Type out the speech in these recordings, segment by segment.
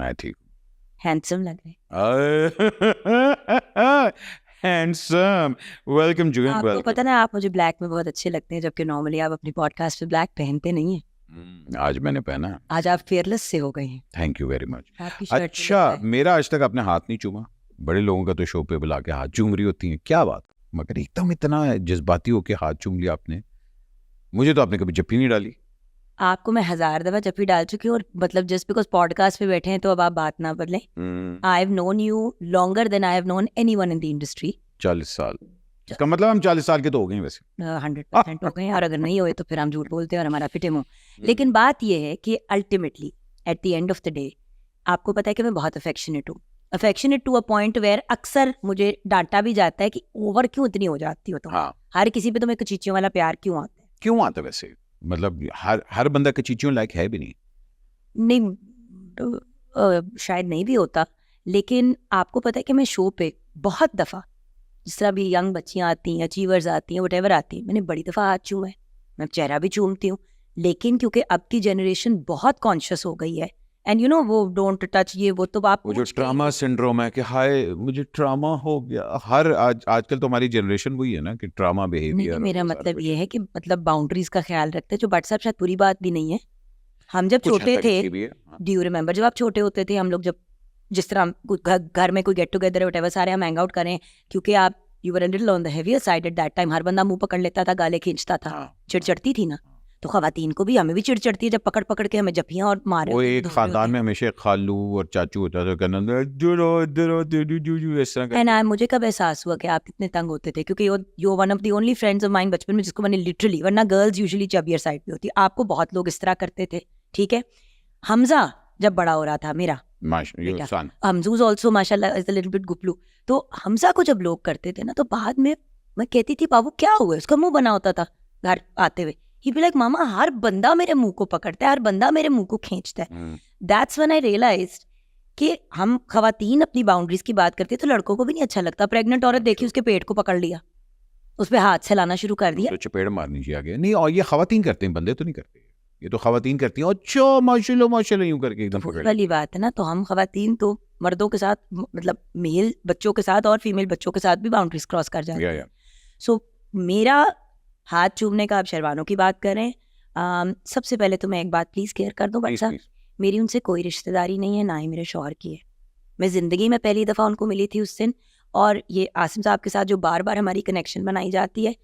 मैं ठीक हैंडसम लग रहे हूँ। हैंडसम, वेलकम जुगन, आपको वेलकम। पता ना, आप मुझे ब्लैक में बहुत अच्छे लगते हैं, जबकि नॉर्मली आप अपनी पॉडकास्ट पे ब्लैक पहनते नहीं हैं। आज मैंने पहना। आज आप फेयरलेस से हो गए हैं। Thank you very much. आपकी शर्ट पे अच्छा, लिखा है। मेरा आज तक आपने हाथ नहीं चूमा। बड़े लोगों का तो शो पे बुला के हाथ चूम रही होती हैं, क्या बात। मगर एकदम इतना जज्बाती होके हाथ चूम लिया आपने। मुझे तो आपने कभी जप्पी नहीं डाली। आपको मैं 1000 दफा जब भी डाल चुकी हूँ, और मतलब जस्ट बिकॉज पॉडकास्ट पे बैठे हैं तो अब आप बात ना बदलें। I have known you longer than I have known anyone in the industry. 40 साल। इसका मतलब हम 40 साल के तो हो गए हैं वैसे। 100% हो गए हैं, और अगर नहीं हुए तो फिर हम झूठ बोलते हैं और हमारा फिटे मुंह। लेकिन बात यह है कि ultimately at the end of the day आपको पता है कि मैं बहुत अफेक्शनेट हूँ। Affectionate to a point where अक्सर मुझे डांटा भी जाता है कि ओवर क्यों इतनी हो जाती हो तुम। हाँ, हर किसी पे तुम्हें कचीचियों वाला प्यार क्यों आता है? क्यों आता वैसे? मतलब हर बंदा कचीचियों लायक है भी नहीं। नहीं, शायद नहीं भी होता। लेकिन आपको पता है कि मैं शो पे बहुत दफ़ा, जिस तरह भी यंग बच्चियाँ आती हैं, अचीवर्स आती हैं, वटेवर आती हैं, मैंने बड़ी दफ़ा हाथ चूमा है। मैं चेहरा भी चूमती हूँ। लेकिन क्योंकि अब की जनरेशन बहुत कॉन्शियस हो गई है, एंड यू नो वो डोंट टच, ये वो तो आप वो जो ट्रामा सिंड्रोम है कि हाय मुझे ट्रामा हो गया। हर आजकल तो हमारी जनरेशन वही है ना कि ट्रामा बिहेवियर। नहीं, मेरा मतलब ये है कि मतलब बाउंड्रीज का ख्याल रखते हैं, जो व्हाट्सएप शायद बुरी बात भी नहीं है। हम जब छोटे थे, डू यू रिमेम्बर, जब आप छोटे होते थे, हम लोग जब जिस तरह घर में कोई गेट टुगेदर है वटेवर, सारे हम हैंग आउट करें, क्योंकि आप you were a little on the heavier side at that time. हर बंदा मुंह पकड़ लेता था, गाले खींचता था, चिड़चिड़ती थी ना। तो खवातीन को भी, हमें भी चिड़ चढ़ती है जब पकड़ पकड़ के हमें जपियां और मारे। वो एक खानदान में हमेशा खालू और चाचू होता था, कहना मुझे कब एहसास हुआ कि आप कितने तंग होते थे, क्योंकि you one of the only friends of mine बचपन में जिसको मैंने लिटरली, वरना गर्ल्स यूजुअली चबियर साइड पे होती, आपको बहुत लोग इस तरह करते थे। ठीक है, हमजा जब बड़ा हो रहा था मेरा बेटा, हमजूज ऑल्सो माशाल्लाह इज अ लिटिल बिट गुपलू, तो हमजा को जब लोग करते थे ना, तो बाद में मैं कहती थी बाबू क्या हुआ, उसका मुंह बना होता था घर आते हुए। ही बी लाइक मामा हर बंदा मेरे मुंह को पकड़ता है, हर बंदा मेरे मुंह को खींचता है। दैट्स व्हेन आई रियलाइज्ड कि हम खवातीन अपनी बाउंड्रीज की बात करते हैं तो लड़कों को भी नहीं अच्छा लगता। प्रेग्नेंट औरत देखी, उसके पेट को पकड़ लिया, उस पर हाथ चलाना शुरू कर दिया, तो चपेड़ मारनी चाहिए आगे। नहीं, और ये खवातीन करते हैं, बंदे तो नहीं करते। ये तो खवातीन करती हैं, अच्छा माशाल्लाह माशाल्लाह यूं करके एकदम पकड़ वाली बात है ना। तो हम खवातीन तो मर्दों के साथ, मतलब मेल बच्चों के साथ और फीमेल बच्चों के साथ भी बाउंड्रीज क्रॉस कर जाते हैं। सो मेरा हाथ चूमने का, आप शर्वानों की बात करें, सबसे पहले तो मैं एक बात प्लीज क्लियर कर दूं बच्चा, मेरी उनसे कोई रिश्तेदारी नहीं है, ना ही मेरे शौहर की है। मैं जिंदगी में पहली दफ़ा उनको मिली थी उस दिन, और ये आसिम साहब के साथ जो बार बार हमारी कनेक्शन बनाई जाती है,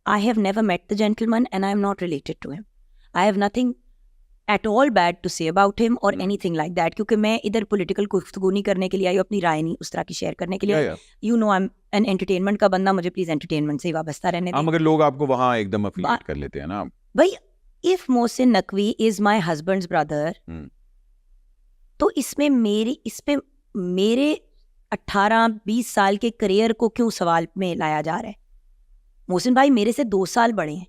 I have never met the gentleman and I am not related to him. I have nothing at all bad to say about him और एनीथिंग लाइक दैट, क्योंकि मैं इधर पॉलिटिकल गुफ्तगू नहीं करने के लिए आई, अपनी राय नहीं उस तरह की शेयर करने के लिए। You know I am an entertainment का बंदा, मुझे प्लीज एंटरटेनमेंट से ही वाबस्ता रहने दें। मगर लोग आपको वहाँ एकदम अफिलिएट कर लेते हैं ना भाई। If Mohsin Naqvi is my husband's brother, तो इसमें मेरे 18-20 साल के करियर को क्यों सवाल में लाया जा रहा है? मोहसिन भाई मेरे से 2 साल बड़े हैं।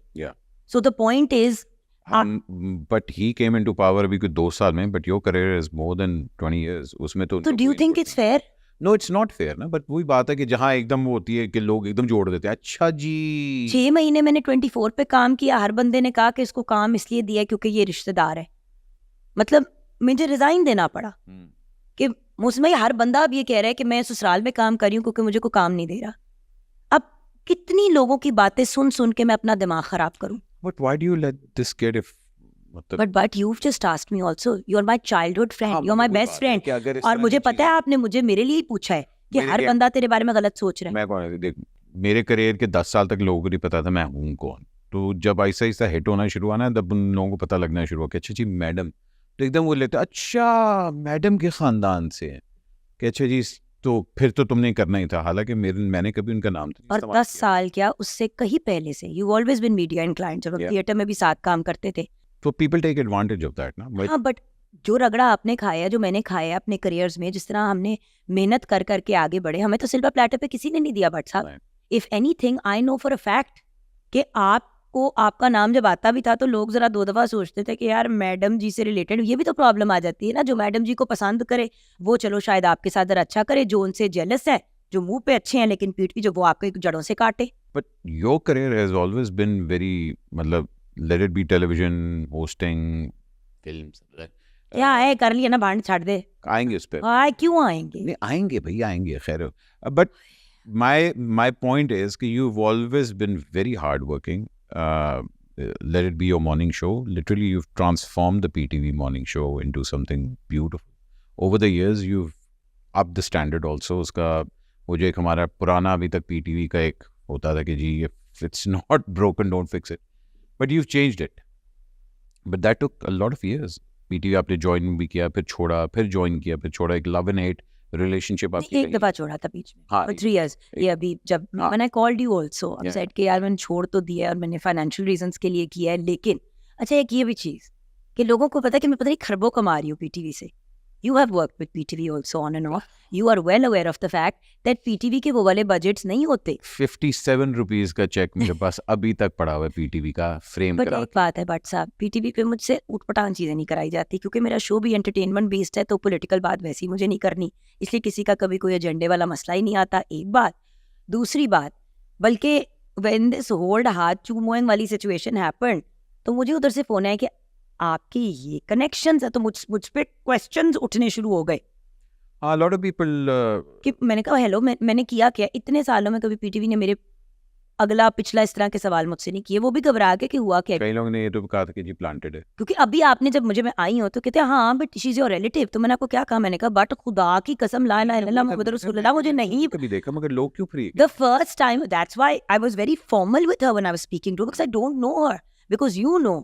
So the point is, but he came into power अभी 2 साल में, but your career is more than 20 years. उसमें तो do you think it's fair? No, it's not fair ना। बट वही बात है कि जहाँ एकदम वो होती है कि लोग एकदम जोड़ देते हैं। अच्छा जी, 6 महीने मैंने 24 पे काम किया, हर बंदे ने कहा कि इसको काम इसलिए दिया क्योंकि ये रिश्तेदार है। मतलब मुझे रिजाइन देना पड़ा कि मोहसिन भाई हर बंदा अब ये कह रहा है कि मैं ससुराल में काम कर रही हूँ क्योंकि मुझे कोई काम नहीं दे रहा। अब कितनी लोगों की बातें सुन सुन के मैं अपना दिमाग खराब करूं? But why do you let this kid if But you've just asked me also. You're my childhood friend. You're my best friend. और मुझे पता है आपने मुझे मेरे लिए ही पूछा है कि हर बंदा तेरे बारे में गलत सोच रहा है। मैं कौन, देख मेरे करियर के 10 साल तक लोगों को नहीं पता था मैं हूँ कौन। तो जब ऐसा ऐसा हिट होना शुरू हुआ ना, तब उन लोगों को पता लगना शुरू हुआ कि अच्छा जी मैडम, तो एकदम वो लेते अच्छा मैडम के खानदान से कि अच्छा जी, तो फिर तो तुमने करना ही था। हालांकि मैंने कभी उनका नाम और 10 साल क्या, उससे कहीं पहले से you always been media inclined. जब थिएटर में भी साथ काम करते थे, तो people take advantage of that ना। हाँ, बट जो रगड़ा आपने खाया, जो मैंने खाया अपने करियर्स में, जिस तरह हमने मेहनत कर करके आगे बढ़े, हमें तो सिल्वर प्लेटर पे किसी ने नहीं दिया। बट साहब, if anything I know for a fact कि आपको आपका नाम जब आता भी था तो लोग जरा 2 दफा सोचते थे कि यार मैडम जी से रिलेटेड, ये भी तो प्रॉब्लम आ जाती है ना। जो मैडम जी को पसंद करे वो चलो शायद आपके साथ जरा अच्छा करे, जो उनसे जेलस है, जो मुंह पे अच्छे हैं लेकिन पीठ की, जो वो आपको जड़ों से काटे। But your career has always been very, मतलब let it be television, hosting, films, क्या है, कर लिया ना, भांड छाड़ दे, आएंगे उस पर, क्यों आएंगे? नहीं आएंगे भाई, आएंगे खैर, बट my point is कि you've always been very hardworking. Let it be your morning show. Literally, you've transformed the PTV morning show into something beautiful. Over the years, you've upped the standard also. उसका वो जो एक हमारा पुराना अभी तक PTV का एक होता था कि जी if it's not broken, don't fix it. But you've changed it. But that took a lot of years. PTV आपने join भी किया, फिर छोड़ा, फिर join किया, फिर छोड़ा, एक love and hate relationship आपकी एक रही। दफा छोड़ा था बीच में हाँ, for 3 years. ये अभी जब हाँ। when I called you also, I Yeah. said कि यार मैंने छोड़ तो दिया है और मैंने financial reasons के लिए किया है, लेकिन अच्छा एक ये भी चीज कि लोगों को पता है कि मैं पता नहीं खरबों कमा रही हूँ PTV से. You have worked with PTV also on and off. You are well aware of the fact that PTV के वो वाले budgets नहीं होते. 57 रुपीज का चेक मेरे पास अभी तक पड़ा हुआ है PTV का, फ्रेम बट करा एक बात है भट्ट साहब, PTV पे मुझसे उटपटांग चीजें नहीं कराई जाती क्योंकि मेरा शो भी एंटरटेनमेंट बेस्ड है, तो पॉलिटिकल बात वैसी मुझे नहीं करनी, इसलिए किसी का कभी कोई एजेंडे वाला मसला ही नहीं आता. एक बात. दूसरी बात, बल्कि व्हेन दिस होल्ड हाथ चूमोइंग वाली सिचुएशन हैपन, तो मुझे उधर से फोन आया कि आपके ये कनेक्शंस है, तो मुझ पे क्वेश्चंस उठने शुरू हो गए A lot of people कि मैंने कहा हेलो, मैंने किया क्या? इतने सालों में कभी PTV ने मेरे अगला पिछला इस तरह के सवाल मुझसे नहीं किए. वो भी घबरा के कि हुआ क्या, कई लोगों ने ये तो कहा था कि जी प्लांटेड है। क्योंकि अभी आपने जब मैं आई हूँ तो कहते हैं हाँ but she is your relative. तो मैंने आपको क्या कहा? मैंने कहा बट खुदा की कसम, ला इलाहा इल्लल्लाह मुहम्मद रसूलुल्लाह, मुझे नहीं. कभी देखा, मगर लोग क्यों free? The first time, that's why I was very formal with her when I was speaking to her, because I don't know her. Because you know,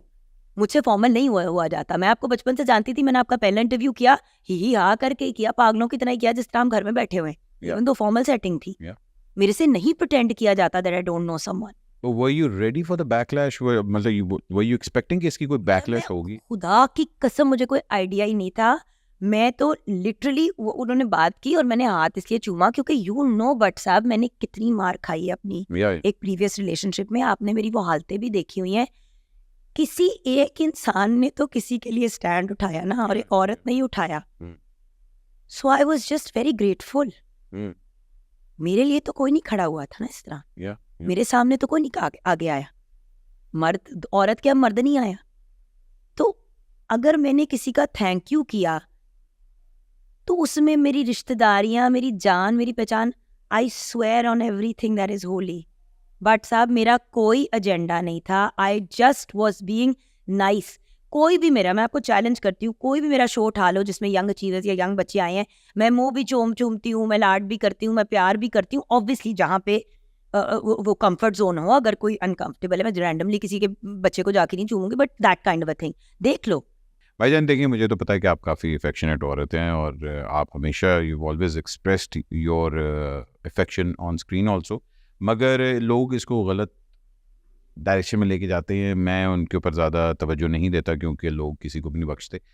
मुझसे फॉर्मल नहीं हुआ जाता. मैं आपको बचपन से जानती थी. मैंने आपका पहला इंटरव्यू किया ही हाँ करके ही किया, पागलों की तरह ही किया, जिस तरह हम घर में बैठे हुए हैं. Yeah. Even though formal setting थी. Yeah. मेरे से नहीं प्रिटेंड किया जाता that I don't know someone. But were you ready for the backlash? मतलब were you expecting कि इसकी कोई backlash होगी? खुदा की कसम मुझे कोई आइडिया ही नहीं था. मैं तो लिटरली उन्होंने बात की और मैंने हाथ इसलिए चूमा क्योंकि यू नो बट साहब मैंने कितनी मार खाई है अपनी Yeah. एक प्रीवियस रिलेशनशिप में. आपने मेरी वो हालतें भी देखी हुई हैं. किसी एक इंसान ने तो किसी के लिए स्टैंड उठाया ना, और एक औरत नहीं उठाया. Hmm. So I was just very grateful. Hmm. मेरे लिए तो कोई नहीं खड़ा हुआ था ना इस तरह. Yeah. मेरे सामने तो कोई नहीं आगे आया. मर्द औरत क्या मर्द नहीं आया. तो अगर मैंने किसी का थैंक यू किया तो उसमें मेरी रिश्तेदारियां, मेरी जान, मेरी पहचान, I swear on everything that is Holi. But साहब मेरा कोई एजेंडा नहीं था. I just was being nice. कोई भी मेरा, मैं आपको चैलेंज करती हूँ, कोई भी मेरा शो उठा लो जिसमें यंग अचीवर्स या यंग बच्चे आए हैं, मैं मुंह भी चूमती हूँ, मैं लाड भी करती हूँ, मैं प्यार भी करती हूँ. ऑब्वियसली जहाँ पे वो कंफर्ट जोन हो. अगर कोई अनकंफर्टेबल है, मैं रैंडमली किसी के बच्चे को जाके नहीं चूमूंगी, but that kind of a thing. देख लो भाईजान, देखिए मुझे तो पता है कि आप काफ़ी अफेक्शनेट औरत हैं और आप हमेशा you always expressed your affection on screen also, मगर लोग इसको गलत डायरेक्शन में लेके जाते हैं. मैं उनके ऊपर ज़्यादा तवज्जो नहीं देता क्योंकि लोग किसी को भी नहीं बख्शते.